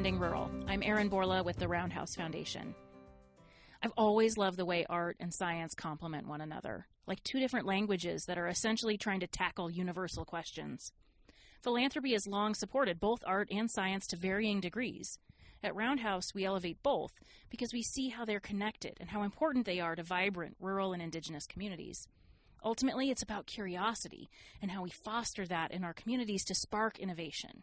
Defending Rural. I'm Erin Borla with the Roundhouse Foundation. I've always loved the way art and science complement one another, like two different languages that are essentially trying to tackle universal questions. Philanthropy has long supported both art and science to varying degrees. At Roundhouse, we elevate both because we see how they're connected and how important they are to vibrant rural and indigenous communities. Ultimately, it's about curiosity and how we foster that in our communities to spark innovation.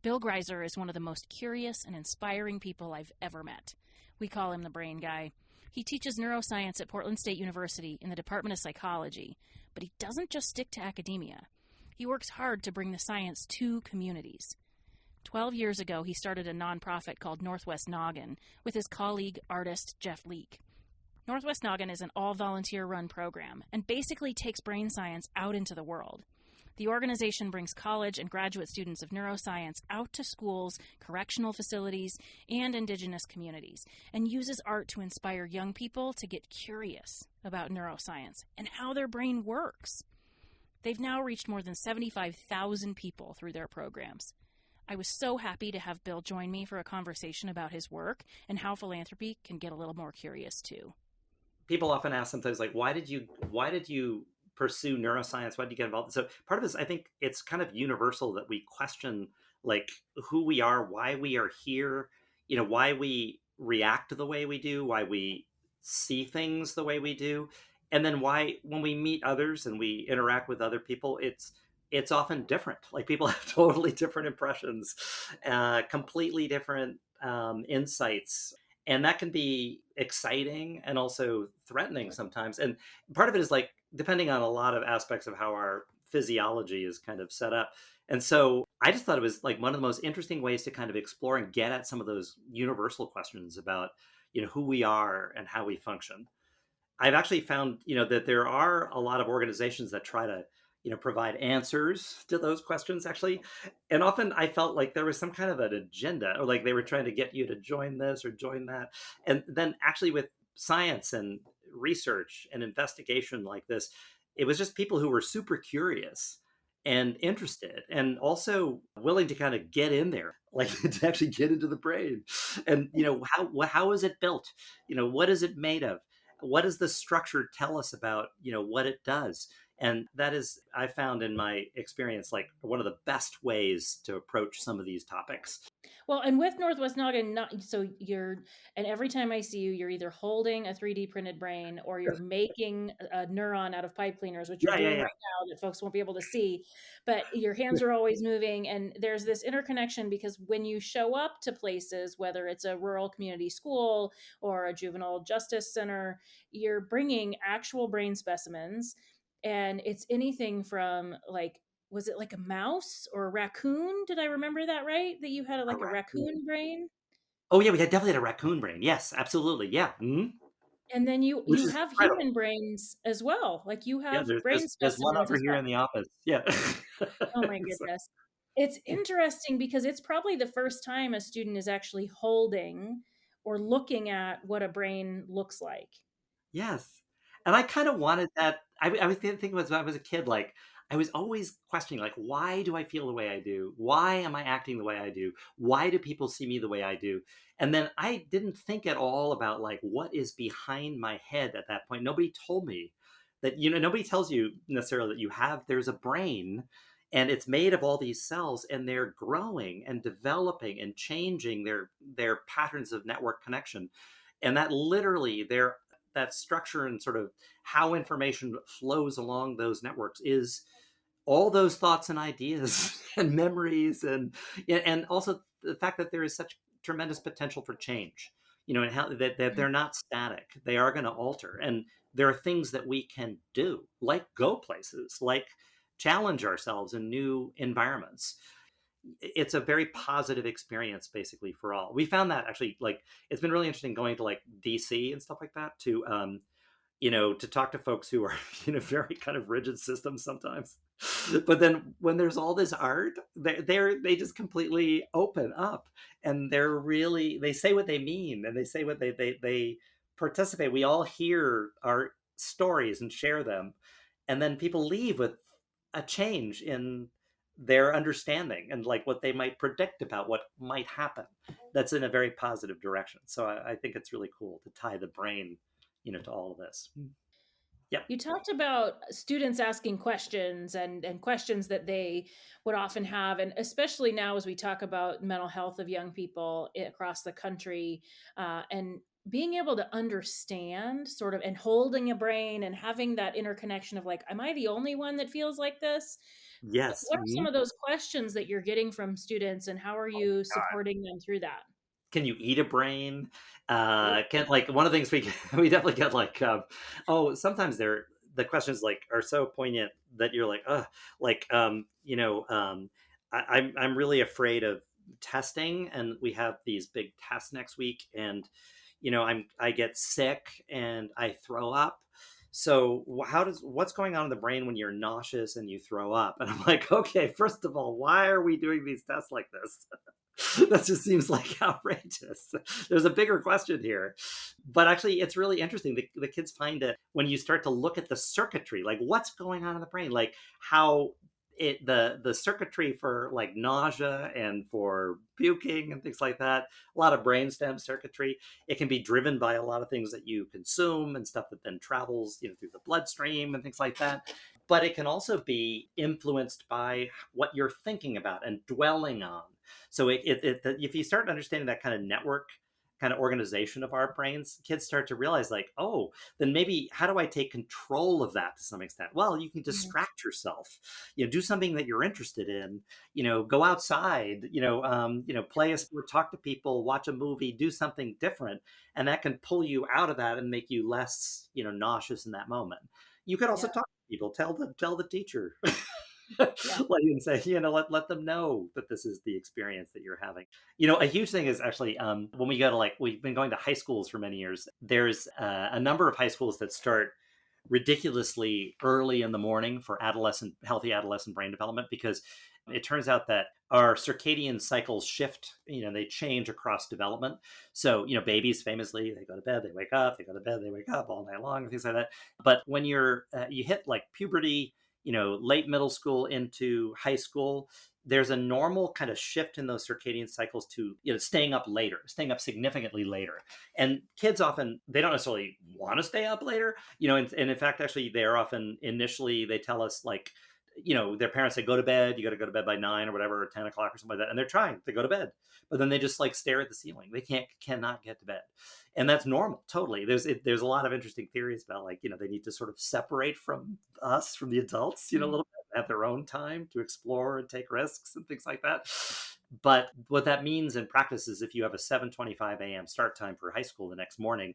Bill Griesar is one of the most curious and inspiring people I've ever met. We call him the brain guy. He teaches neuroscience at Portland State University in the Department of Psychology, but he doesn't just stick to academia. He works hard to bring the science to communities. 12 years ago, he started a nonprofit called Northwest Noggin with his colleague, artist Jeff Leake. Northwest Noggin is an all-volunteer-run program and basically takes brain science out into the world. The organization brings college and graduate students of neuroscience out to schools, correctional facilities, and indigenous communities, and uses art to inspire young people to get curious about neuroscience and how their brain works. They've now reached more than 75,000 people through their programs. I was so happy to have Bill join me for a conversation about his work and how philanthropy can get a little more curious too. People often ask sometimes, like, why did you pursue neuroscience? Why did you get involved? So part of this, I think it's kind of universal that we question like who we are, why we are here, why we react the way we do, why we see things the way we do. And then why, when we meet others and we interact with other people, it's often different. Like people have totally different impressions, completely different insights. And that can be exciting and also threatening sometimes. And part of it is like, depending on a lot of aspects of how our physiology is kind of set up. And so I just thought it was like one of the most interesting ways to kind of explore and get at some of those universal questions about, who we are and how we function. I've actually found, that there are a lot of organizations that try to, provide answers to those questions actually. And often I felt like there was some kind of an agenda, or like they were trying to get you to join this or join that. And then actually with science and research and investigation like this, it was just people who were super curious and interested and also willing to kind of get in there, like to actually get into the brain. And, how is it built? What is it made of? What does the structure tell us about, what it does? And that is, I found in my experience, like one of the best ways to approach some of these topics. Well, and with Northwest Noggin, and every time I see you, you're either holding a 3D printed brain or you're making a neuron out of pipe cleaners, which you're doing right now that folks won't be able to see, but your hands are always moving. And there's this interconnection because when you show up to places, whether it's a rural community school or a juvenile justice center, you're bringing actual brain specimens. And it's anything from like, was it like a mouse or a raccoon? Did I remember that right? That you had a raccoon brain? Oh yeah, we definitely had a raccoon brain. Yes, absolutely. Yeah. Mm-hmm. And then you Which is have incredible. human brains as well. Like you Yeah, have there's, brain there's, there's one specimens over as here well. in the office. Yeah. Oh my So, goodness. It's interesting because it's probably the first time a student is actually holding or looking at what a brain looks like. yes. And I kind of wanted that. I was thinking when I was a kid, like I was always questioning, like, why do I feel the way I do? Why am I acting the way I do? Why do people see me the way I do? And then I didn't think at all about like what is behind my head at that point. Nobody told me that, nobody tells you necessarily that there's a brain and it's made of all these cells and they're growing and developing and changing their patterns of network connection. And that literally that structure and sort of how information flows along those networks is all those thoughts and ideas and memories and also the fact that there is such tremendous potential for change, and how that they're not static. They are going to alter. And there are things that we can do, like go places, like challenge ourselves in new environments. It's a very positive experience basically for all. We found that actually, like, it's been really interesting going to like DC and stuff like that to talk to folks who are very kind of rigid systems sometimes. But then when there's all this art, they just completely open up and they say what they mean and they say what they participate. We all hear our stories and share them, and then people leave with a change in their understanding and like what they might predict about what might happen. That's in a very positive direction. So I think it's really cool to tie the brain, to all of this. Yep. You talked about students asking questions and questions that they would often have, and especially now as we talk about mental health of young people across the country, and being able to understand sort of and holding a brain and having that interconnection of like, am I the only one that feels like this? Yes. What are some of those questions that you're getting from students, and how are you supporting them through that? Can you eat a brain? Ooh, Can like one of the things we we definitely get like oh, sometimes they're the questions like are so poignant that you're like like I'm really afraid of testing, and we have these big tests next week, and I get sick and I throw up. So what's going on in the brain when you're nauseous and you throw up? And I'm like, okay, first of all, why are we doing these tests like this? That just seems like outrageous. There's a bigger question here. But actually, it's really interesting. The kids find it when you start to look at the circuitry, like what's going on in the brain, like how the circuitry for like nausea and for puking and things like that, a lot of brainstem circuitry. It can be driven by a lot of things that you consume and stuff that then travels, through the bloodstream and things like that. But it can also be influenced by what you're thinking about and dwelling on. So if you start understanding that kind of network, kind of organization of our brains, kids start to realize like, oh, then maybe how do I take control of that to some extent? Well, you can mhm. distract yourself, do something that you're interested in, go outside, play a sport, talk to people, watch a movie, do something different. And that can pull you out of that and make you less, nauseous in that moment. You could also Yeah, talk to people, tell the teacher. yeah. Like you can say, let them know that this is the experience that you're having. A huge thing is actually when we go to we've been going to high schools for many years. There's a number of high schools that start ridiculously early in the morning for healthy adolescent brain development, because it turns out that our circadian cycles shift, they change across development. So, babies famously, they go to bed, they wake up, they go to bed, they wake up all night long, and things like that. But when you hit like puberty, late middle school into high school, there's a normal kind of shift in those circadian cycles to staying up later, staying up significantly later. And kids often, they don't necessarily want to stay up later, and in fact, actually, they're often initially, they tell us like, their parents say, go to bed, you got to go to bed by 9 or whatever, or 10 o'clock or something like that. And they're trying to go to bed, but then they just like stare at the ceiling. They cannot get to bed. And that's normal. Totally. There's a lot of interesting theories about like, they need to sort of separate from us, from the adults, a Mm. little bit, have their own time to explore and take risks and things like that. But what that means in practice is if you have a 7:25 a.m. start time for high school the next morning,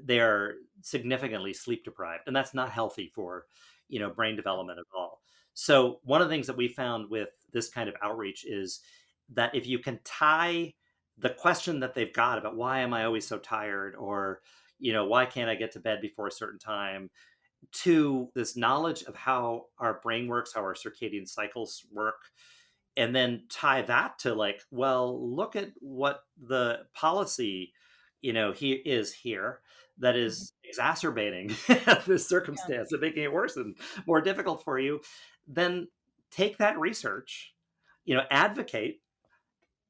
they're significantly sleep deprived. And that's not healthy for, brain development at all. So one of the things that we found with this kind of outreach is that if you can tie the question that they've got about why am I always so tired, or why can't I get to bed before a certain time, to this knowledge of how our brain works, how our circadian cycles work, and then tie that to like, well, look at what the policy, he is here, that Mhm. is exacerbating this circumstance and making it worse and more difficult for you. Then take that research, advocate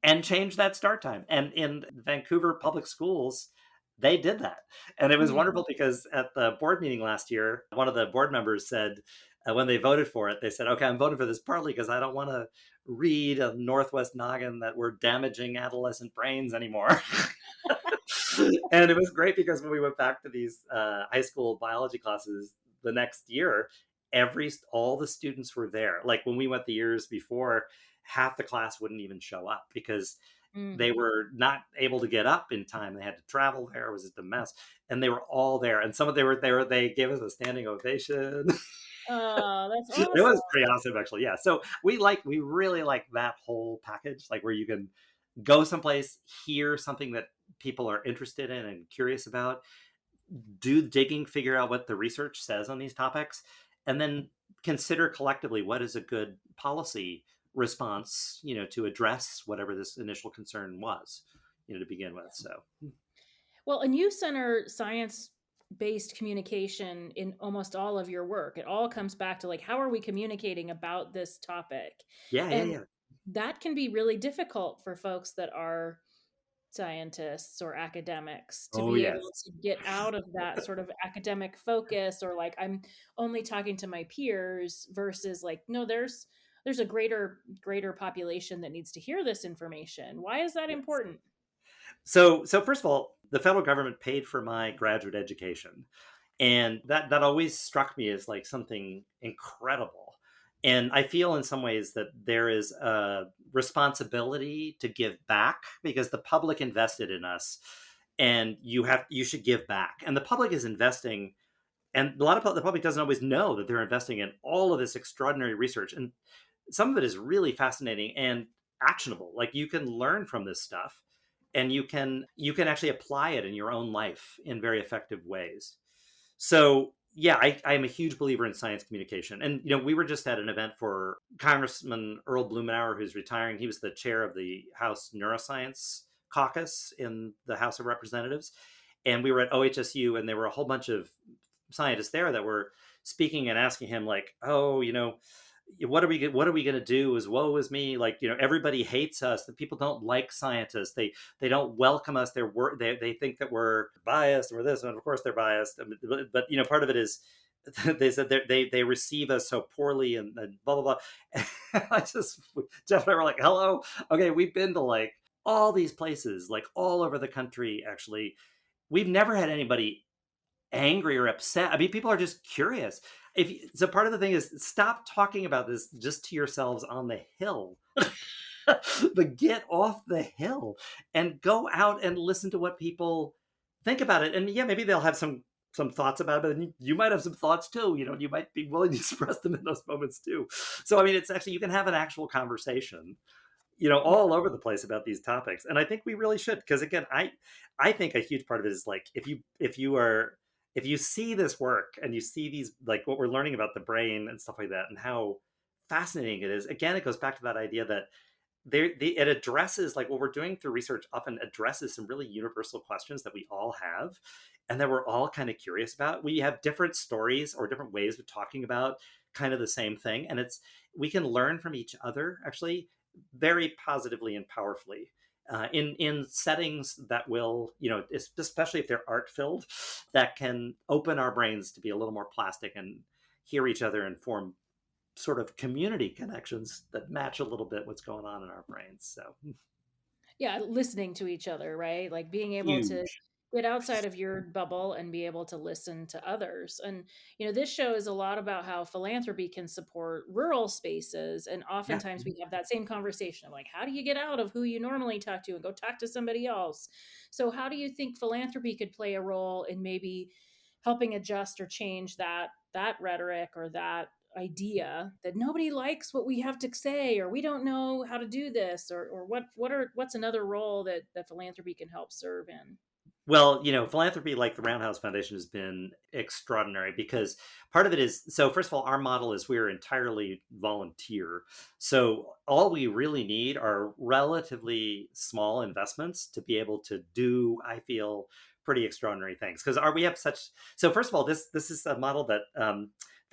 and change that start time. And in Vancouver public schools, they did that. And it was Mhm. wonderful because at the board meeting last year, one of the board members said, when they voted for it, they said, okay, I'm voting for this partly because I don't want to read a Northwest Noggin that we're damaging adolescent brains anymore. And it was great because when we went back to these high school biology classes the next year, all the students were there. Like when we went the years before, half the class wouldn't even show up because Mm. they were not able to get up in time. They had to travel there. It was just a mess. And they were all there. And some of they were there. They gave us a standing ovation. Oh, that's It awesome. was pretty awesome, actually. Yeah. So we really like that whole package, like where you can go someplace, hear something that people are interested in and curious about, do digging, figure out what the research says on these topics, and then consider collectively what is a good policy response, to address whatever this initial concern was, to begin with. So Well, and you center science based communication in almost all of your work. It all comes back to like, how are we communicating about this topic? Yeah, yeah, And yeah. that can be really difficult for folks that are scientists or academics to Oh be yes. able to get out of that sort of academic focus, or like, I'm only talking to my peers, versus like, no, there's a greater population that needs to hear this information. Why is that Yes. important? So first of all, the federal government paid for my graduate education, and that always struck me as like something incredible. And I feel in some ways that there is a responsibility to give back because the public invested in us, and you should give back. And the public is investing, and a lot of the public doesn't always know that they're investing in all of this extraordinary research, and some of it is really fascinating and actionable. Like you can learn from this stuff, and you can actually apply it in your own life in very effective ways. So yeah, I am a huge believer in science communication. And we were just at an event for Congressman Earl Blumenauer, who's retiring. He was the chair of the House Neuroscience Caucus in the House of Representatives. And we were at OHSU, and there were a whole bunch of scientists there that were speaking and asking him like, oh, what are we going to do? Is woe is me, like, everybody hates us, the people don't like scientists, they don't welcome us, they think that we're biased, or this, and of course they're biased. But part of it is they said they receive us so poorly, and blah blah blah. I just Jeff and I were like, hello, okay, we've been to like all these places, like all over the country. Actually, we've never had anybody angry or upset. I mean, people are just curious. So part of the thing is, stop talking about this just to yourselves on the hill, but get off the hill and go out and listen to what people think about it. And yeah, maybe they'll have some thoughts about it, and you might have some thoughts too. You might be willing to express them in those moments too. So I mean, it's actually, you can have an actual conversation, all over the place about these topics. And I think we really should, because again, I think a huge part of it is like, if you see this work and you see these, like what we're learning about the brain and stuff like that, and how fascinating it is, again, it goes back to that idea that it addresses, like what we're doing through research often addresses some really universal questions that we all have, and that we're all kind of curious about. We have different stories or different ways of talking about kind of the same thing, and we can learn from each other, actually, very positively and powerfully, in settings that will, especially if they're art filled, that can open our brains to be a little more plastic and hear each other and form sort of community connections that match a little bit what's going on in our brains. So Yeah, listening to each other, right? Like being able to huge. get outside of your bubble and be able to listen to others. And this show is a lot about how philanthropy can support rural spaces, and Yeah. oftentimes we have that same conversation of like, how do you get out of who you normally talk to and go talk to somebody else? So how do you think philanthropy could play a role in maybe helping adjust or change that rhetoric, or that idea that nobody likes what we have to say, or we don't know how to do this, or what's another role that philanthropy can help serve in? Well, philanthropy like the Roundhouse Foundation has been extraordinary, because part of it is, so first of all, our model is we're entirely volunteer. So all we really need are relatively small investments to be able to do, I feel, pretty extraordinary things. Because we have such, so first of all, this is a model that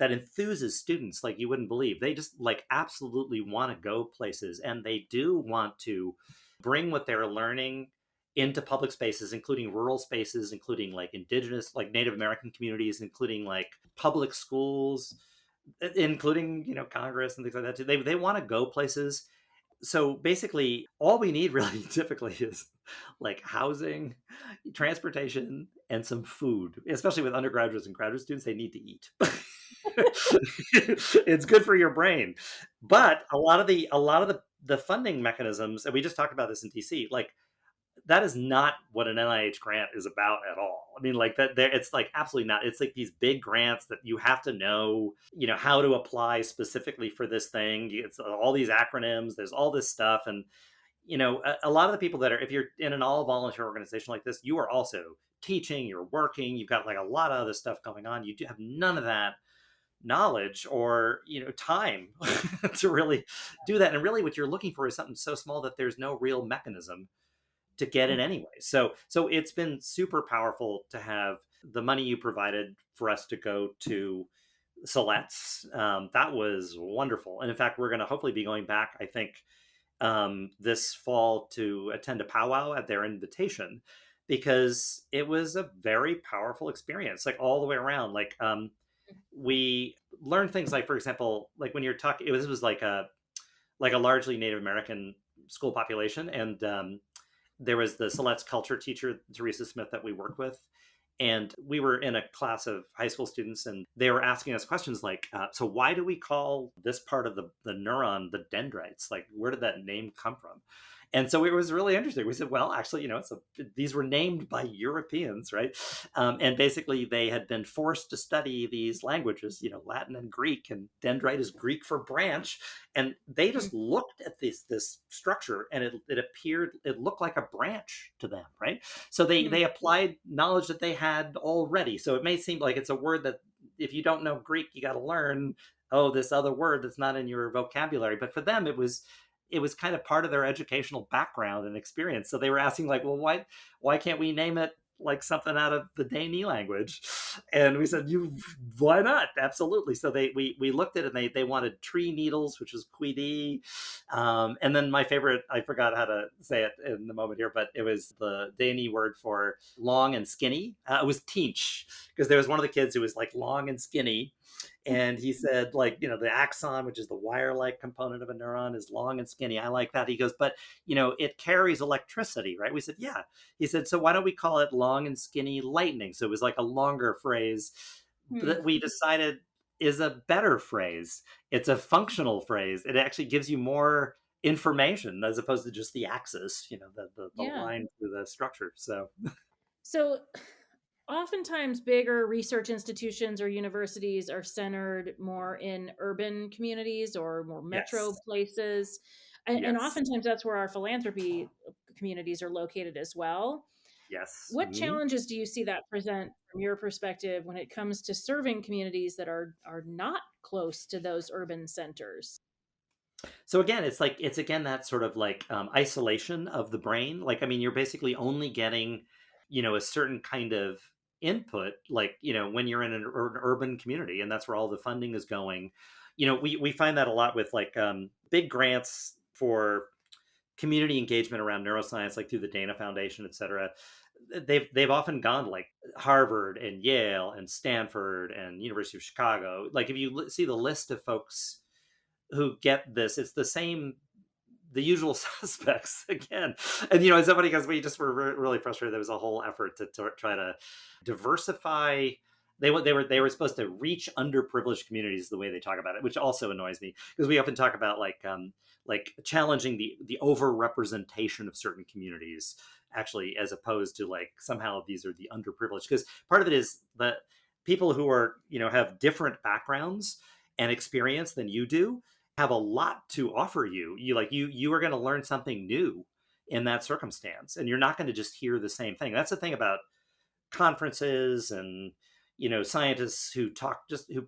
enthuses students like you wouldn't believe. They just like absolutely want to go places, and they do want to bring what they're learning into public spaces, including rural spaces, including like indigenous, like Native American communities, including like public schools, including, Congress and things like that too. They want to go places. So basically, all we need really typically is like housing, transportation, and some food. Especially with undergraduates and graduate students, they need to eat. It's good for your brain. But a lot of the funding mechanisms, and we just talked about this in DC, like that is not what an NIH grant is about at all. I mean, like that, there, it's like absolutely not. It's like these big grants that you have to know, how to apply specifically for this thing. It's all these acronyms. There's all this stuff, and a lot of the people that are, if you're in an all volunteer organization like this, you are also teaching, you're working, you've got like a lot of other stuff going on. You do have none of that knowledge or time to really do that. And really, what you're looking for is something so small that there's no real mechanism to get it anyway. So it's been super powerful to have the money you provided for us to go to Siletz, that was wonderful. And in fact, we're going to hopefully be going back, I think, this fall to attend a powwow at their invitation, because it was a very powerful experience, like all the way around. Like, we learned things like, for example, like when you're talking, it was like a largely Native American school population, and there was the Siletz culture teacher, Teresa Smith, that we worked with. And we were in a class of high school students, and they were asking us questions like, so why do we call this part of the neuron the dendrites? Like, where did that name come from? And so it was really interesting. We said, well, actually, these were named by Europeans, right? And basically, they had been forced to study these languages, Latin and Greek, and dendrite is Greek for branch. And they just looked at this structure, and it looked like a branch to them, right? So they applied knowledge that they had already. So it may seem like it's a word that if you don't know Greek, you got to learn, oh, this other word that's not in your vocabulary. But for them, it was kind of part of their educational background and experience. So they were asking, like, well, why can't we name it like something out of the Dani language? And we said, why not? Absolutely. So we looked at it, and they wanted tree needles, which was quidi. And then my favorite, I forgot how to say it in the moment here, but it was the Dani word for long and skinny. It was tinch, because there was one of the kids who was like long and skinny. And he said, like, the axon, which is the wire-like component of a neuron, is long and skinny. I like that. He goes, but, it carries electricity, right? We said, yeah. He said, so why don't we call it long and skinny lightning? So it was like a longer phrase that we decided is a better phrase. It's a functional phrase. It actually gives you more information as opposed to just the axis, the line through the structure. So oftentimes bigger research institutions or universities are centered more in urban communities or more metro Yes. places. And oftentimes that's where our philanthropy communities are located as well. Yes. What challenges do you see that present from your perspective when it comes to serving communities that are not close to those urban centers? So again, it's again that sort of like isolation of the brain. Like, I mean, you're basically only getting, a certain kind of input, like, when you're in an urban community, and that's where all the funding is going. We find that a lot with like big grants for community engagement around neuroscience, like through the Dana Foundation, et cetera. They've often gone to like Harvard and Yale and Stanford and University of Chicago. Like, if you see the list of folks who get this, it's the usual suspects again. And it's somebody, because we just were really frustrated. There was a whole effort to try to diversify. They were supposed to reach underprivileged communities, the way they talk about it, which also annoys me, because we often talk about like challenging the overrepresentation of certain communities, actually, as opposed to like somehow these are the underprivileged. Because part of it is that people who are have different backgrounds and experience than you do have a lot to offer you. You are going to learn something new in that circumstance, and you're not going to just hear the same thing. That's the thing about conferences and scientists who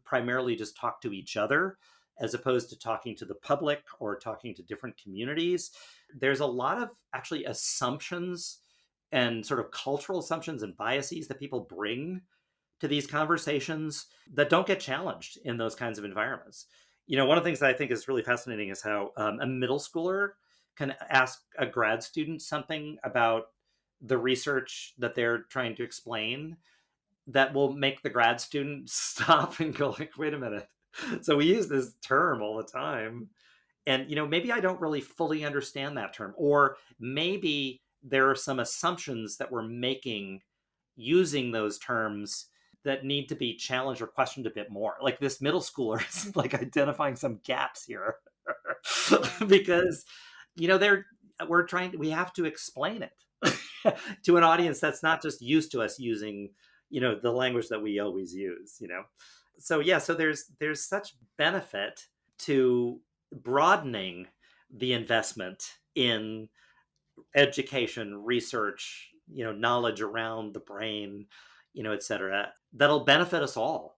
primarily just talk to each other, as opposed to talking to the public or talking to different communities. There's a lot of actually assumptions and sort of cultural assumptions and biases that people bring to these conversations that don't get challenged in those kinds of environments. One of the things that I think is really fascinating is how a middle schooler can ask a grad student something about the research that they're trying to explain that will make the grad student stop and go like, wait a minute. So we use this term all the time. And, maybe I don't really fully understand that term, or maybe there are some assumptions that we're making using those terms that need to be challenged or questioned a bit more. Like, this middle schooler is like identifying some gaps here because, we have to explain it to an audience that's not just used to us using, the language that we always use, So yeah, so there's such benefit to broadening the investment in education, research, knowledge around the brain, et cetera, that'll benefit us all.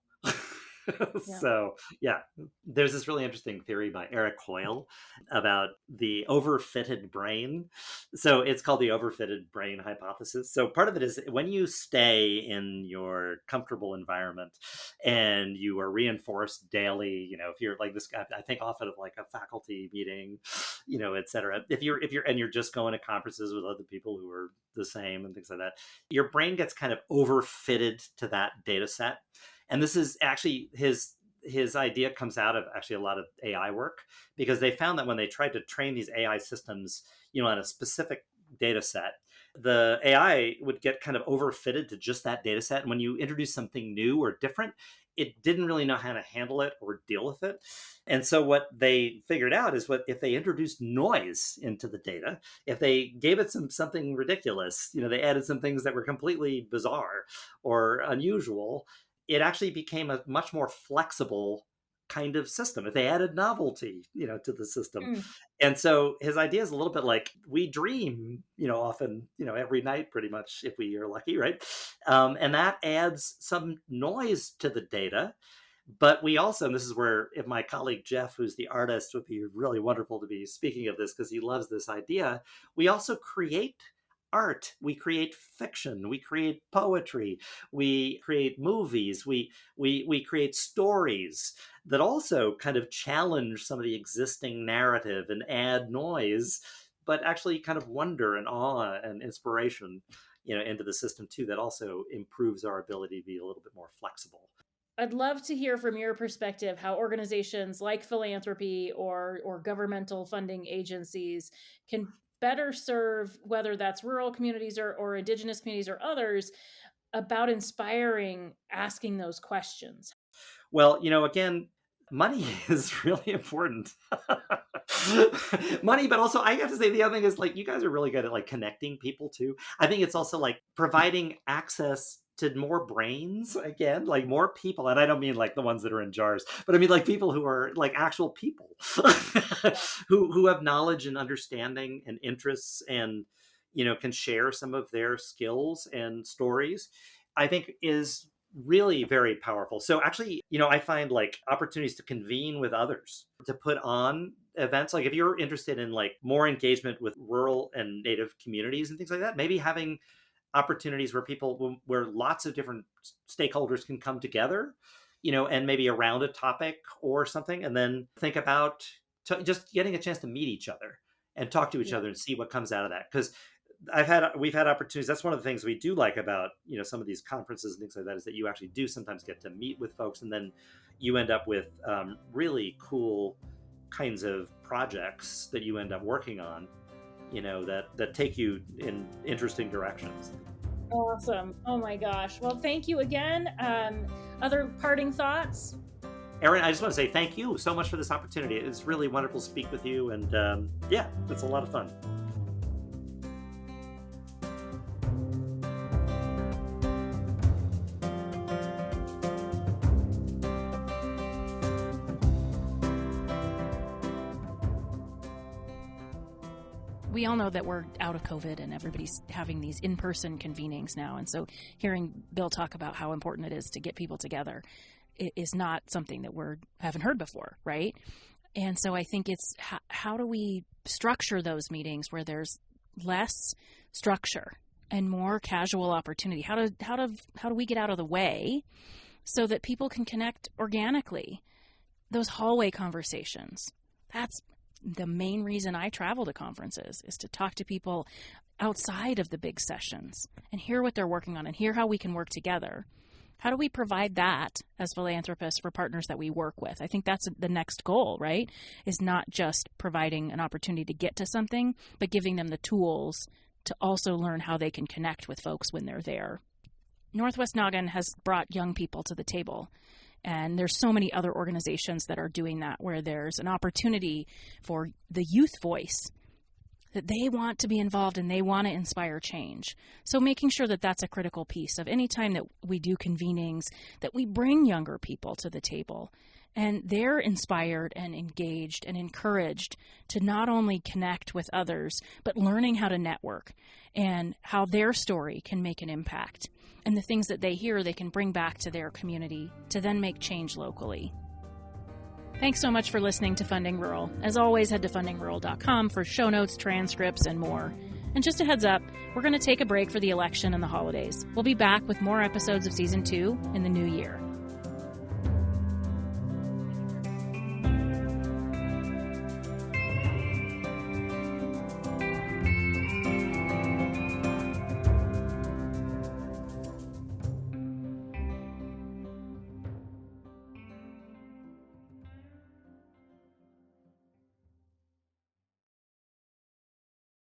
Yeah. So, yeah, there's this really interesting theory by Eric Hoyle about the overfitted brain. So, it's called the overfitted brain hypothesis. So, part of it is when you stay in your comfortable environment and you are reinforced daily, if you're like this guy, I think often of like a faculty meeting, et cetera. And you're just going to conferences with other people who are the same and things like that, your brain gets kind of overfitted to that data set. And this is actually his idea comes out of actually a lot of AI work, because they found that when they tried to train these AI systems, on a specific data set, the AI would get kind of overfitted to just that data set. And when you introduce something new or different, it didn't really know how to handle it or deal with it. And so what they figured out is what if they introduced noise into the data, if they gave it something ridiculous, they added some things that were completely bizarre or unusual, it actually became a much more flexible kind of system if they added novelty, to the system. Mm. And so his idea is a little bit like we dream, often, every night pretty much, if we are lucky, right? And that adds some noise to the data. But we also, and this is where if my colleague Jeff, who's the artist, would be really wonderful to be speaking of this because he loves this idea. We also create art, we create fiction, we create poetry, we create movies, we create stories that also kind of challenge some of the existing narrative and add noise, but actually kind of wonder and awe and inspiration, into the system too. That also improves our ability to be a little bit more flexible. I'd love to hear from your perspective how organizations like philanthropy or governmental funding agencies can better serve, whether that's rural communities or indigenous communities or others, about inspiring asking those questions. Well, again, money is really important. Money, but also I have to say the other thing is like you guys are really good at like connecting people too. I think it's also like providing access to more brains, again, like more people. And I don't mean like the ones that are in jars, but I mean like people who are like actual people who have knowledge and understanding and interests and can share some of their skills and stories, I think is really very powerful. So actually, I find like opportunities to convene with others, to put on events. Like if you're interested in like more engagement with rural and native communities and things like that, maybe having opportunities where lots of different stakeholders can come together, and maybe around a topic or something, and then think about just getting a chance to meet each other and talk to each Yeah. other and see what comes out of that. Because we've had opportunities. That's one of the things we do like about some of these conferences and things like that, is that you actually do sometimes get to meet with folks, and then you end up with really cool kinds of projects that you end up working on, that take you in interesting directions. Awesome. Oh my gosh. Well, thank you again. Other parting thoughts? Erin, I just want to say thank you so much for this opportunity. It's really wonderful to speak with you, and yeah, it's a lot of fun. We all know that we're out of COVID and everybody's having these in-person convenings now. And so hearing Bill talk about how important it is to get people together is not something that haven't heard before, right? And so I think it's how do we structure those meetings where there's less structure and more casual opportunity? How do we get out of the way so that people can connect organically? Those hallway conversations, that's the main reason I travel to conferences, is to talk to people outside of the big sessions and hear what they're working on and hear how we can work together. How do we provide that as philanthropists for partners that we work with? I think that's the next goal, right? Is not just providing an opportunity to get to something, but giving them the tools to also learn how they can connect with folks when they're there. Northwest Noggin has brought young people to the table. And there's so many other organizations that are doing that, where there's an opportunity for the youth voice, that they want to be involved and they want to inspire change. So making sure that that's a critical piece of any time that we do convenings, that we bring younger people to the table And they're inspired and engaged and encouraged to not only connect with others, but learning how to network and how their story can make an impact. And the things that they hear, they can bring back to their community to then make change locally. Thanks so much for listening to Funding Rural. As always, head to fundingrural.com for show notes, transcripts, and more. And just a heads up, we're going to take a break for the election and the holidays. We'll be back with more episodes of Season 2 in the new year.